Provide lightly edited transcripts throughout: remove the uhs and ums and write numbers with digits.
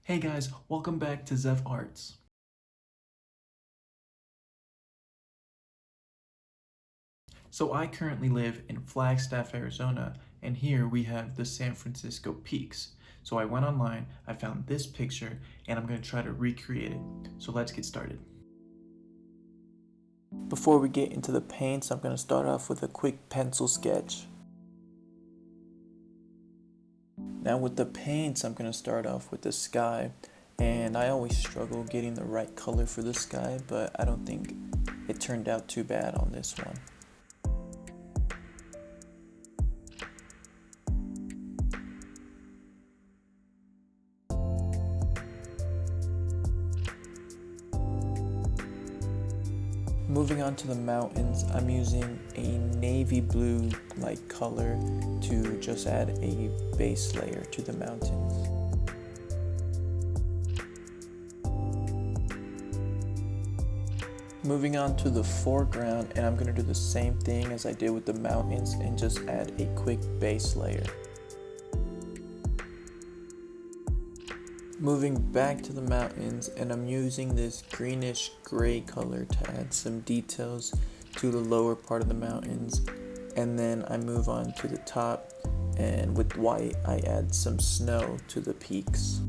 Hey guys, welcome back to Zeph Arts. So I currently live in Flagstaff, Arizona, and here we have the San Francisco peaks. So I went online, I found this picture, and I'm going to try to recreate it. So let's get started. Before we get into the paints, I'm going to start off with a quick pencil sketch. Now with the paints, I'm going to start off with the sky, and I always struggle getting the right color for the sky, but I don't think it turned out too bad on this one. Moving on to the mountains, I'm using a navy blue like color to just add a base layer to the mountains. Moving on to the foreground, and I'm going to do the same thing as I did with the mountains and just add a quick base layer. Moving back to the mountains, and I'm using this greenish gray color to add some details to the lower part of the mountains, and then I move on to the top, and with white I add some snow to the peaks.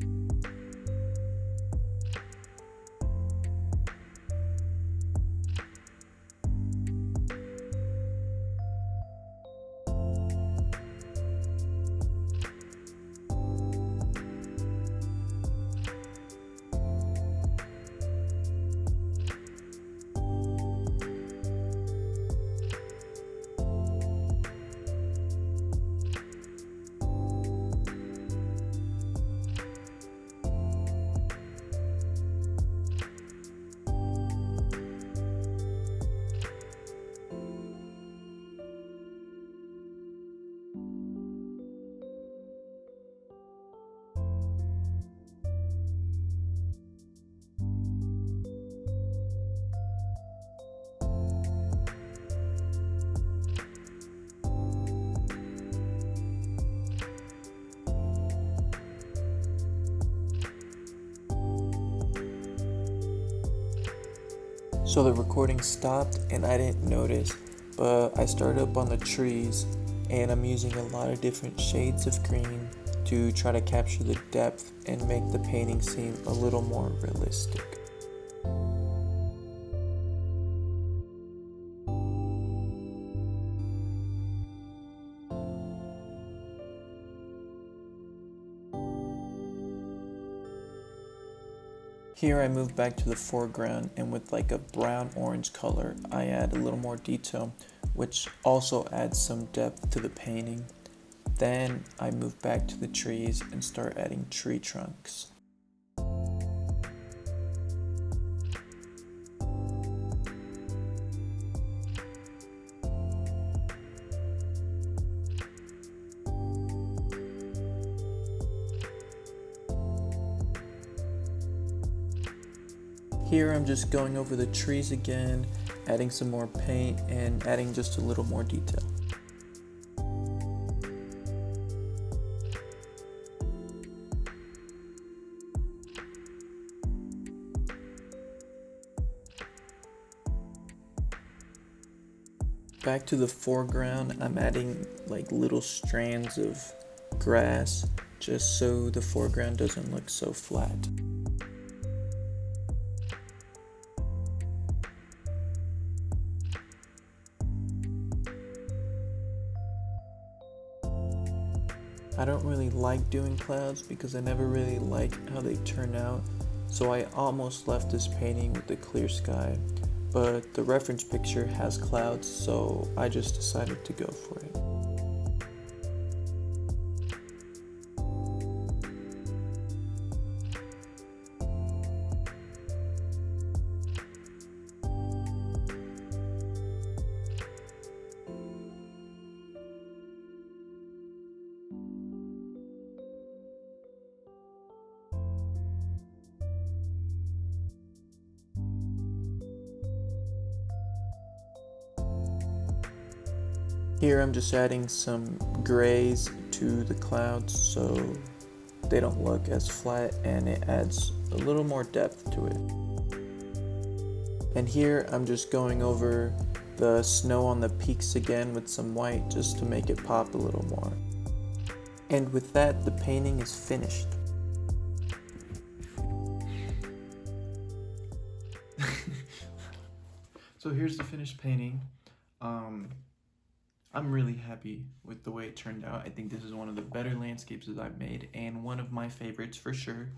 So the recording stopped and I didn't notice, but I started up on the trees and I'm using a lot of different shades of green to try to capture the depth and make the painting seem a little more realistic. Here I move back to the foreground, and with like a brown orange color I add a little more detail, which also adds some depth to the painting. Then I move back to the trees and start adding tree trunks. Here I'm just going over the trees again, adding some more paint and adding just a little more detail. Back to the foreground, I'm adding like little strands of grass just so the foreground doesn't look so flat. I don't really like doing clouds because I never really like how they turn out, so I almost left this painting with a clear sky, but the reference picture has clouds, so I just decided to go for it. Here I'm just adding some grays to the clouds so they don't look as flat, and it adds a little more depth to it. And here I'm just going over the snow on the peaks again with some white just to make it pop a little more. And with that, the painting is finished. So here's the finished painting. I'm really happy with the way it turned out. I think this is one of the better landscapes that I've made, and one of my favorites for sure.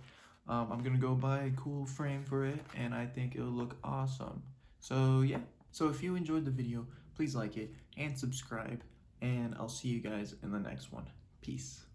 I'm gonna go buy a cool frame for it, and I think it'll look awesome. So yeah, so if you enjoyed the video, please like it and subscribe, and I'll see you guys in the next one. Peace.